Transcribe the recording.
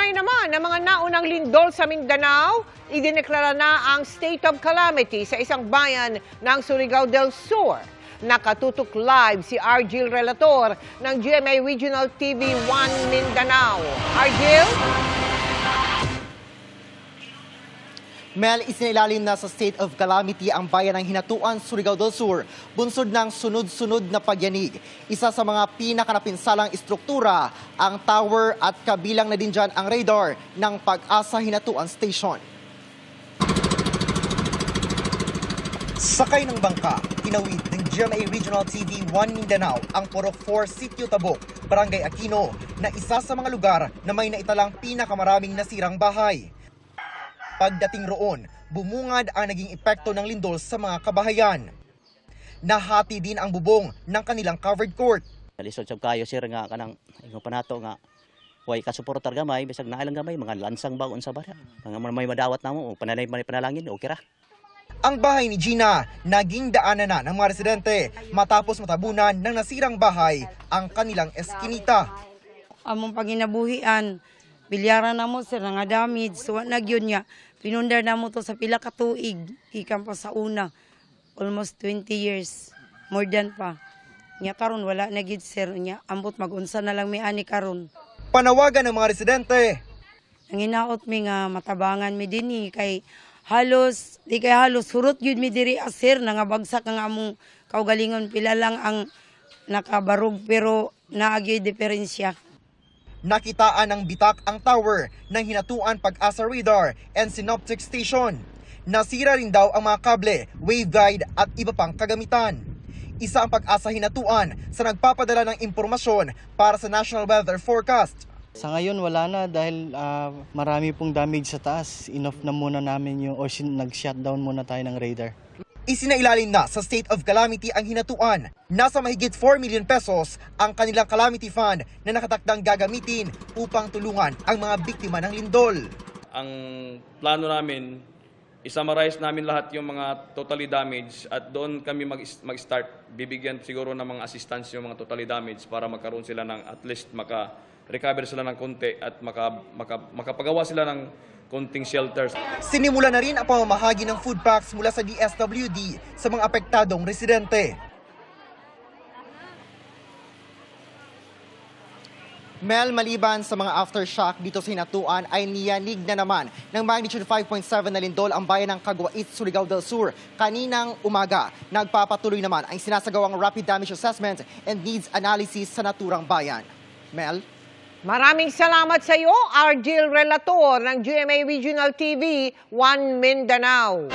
Kaugnay naman ng mga naunang lindol sa Mindanao, idineklara na ang state of calamity sa isang bayan ng Surigao del Sur. Nakatutok live si Argil Relator ng GMA Regional TV 1 Mindanao. Argil? Mel, isinailalim na sa state of calamity ang bayan ng Hinatuan, Surigao del Sur, bunsod ng sunod-sunod na pagyanig. Isa sa mga pinakanapinsalang istruktura, ang tower at kabilang na din dyan ang radar ng Pag-asa Hinatuan Station. Sakay ng bangka, tinawid ng GMA Regional TV 1 Mindanao ang Purok 4 Sitio Tabok, Barangay Aquino, na isa sa mga lugar na may naitalang pinakamaraming nasirang bahay. Pagdating roon, bumungad ang naging epekto ng lindol sa mga kabahayan. Nahati din ang bubong ng kanilang covered court. Lisod sab kayo sir nga kanang ingon panato nga way ka suportar gamay bisag nailang gamay mga lansang bagon sa bara. Mga may madawat namo o panalangin okay ra. Ang bahay ni Gina naging daanan na ng mga residente matapos matabunan ng nasirang bahay ang kanilang eskinita. Among panginabuhian, bilyaran na mo sir nga damage, so nagyon niya. Pinundar na mo to sa pila ka tuig, ikan pa sa una, almost 20 years, more than pa. Nya karon wala na gid sir, nya ambot magunsa na lang may ani karon. Panawagan ng mga residente. Ang hinaot mi nga matabangan mi dinhi kay halos, di kay halos hurot yun mi diri sir, nga bagsak ang among kaugalingon, pila lang ang nakabarog pero naagyoy diferensya. Nakitaan ng bitak ang tower ng Hinatuan Pag-asa Radar and Synoptic Station. Nasira rin daw ang mga kable, waveguide at iba pang kagamitan. Isa ang Pag-asa Hinatuan sa nagpapadala ng impormasyon para sa National Weather Forecast. Sa ngayon wala na dahil marami pong damage sa taas. Enough na muna namin yung nag-shutdown muna tayo ng radar. Isinailalim na sa state of calamity ang Hinatuan. Nasa mahigit 4 million pesos ang kanilang calamity fund na nakatakdang gagamitin upang tulungan ang mga biktima ng lindol. Ang plano namin, isummarize namin lahat yung mga totally damaged at doon kami mag-start. Bibigyan siguro ng mga assistance yung mga totally damaged para magkaroon sila ng at least maka-recover sila ng konti at makapagawa sila ng konting shelters. Sinimula na rin ang pamamahagi ng food packs mula sa DSWD sa mga apektadong residente. Mel, maliban sa mga aftershock dito sa Hinatuan ay niyanig na naman ng magnitude 5.7 na lindol ang bayan ng Caguait, Surigao del Sur. Kaninang umaga, nagpapatuloy naman ang sinasagawang rapid damage assessment and needs analysis sa naturang bayan. Mel? Maraming salamat sa iyo, Argil Relator ng GMA Regional TV 1 Mindanao.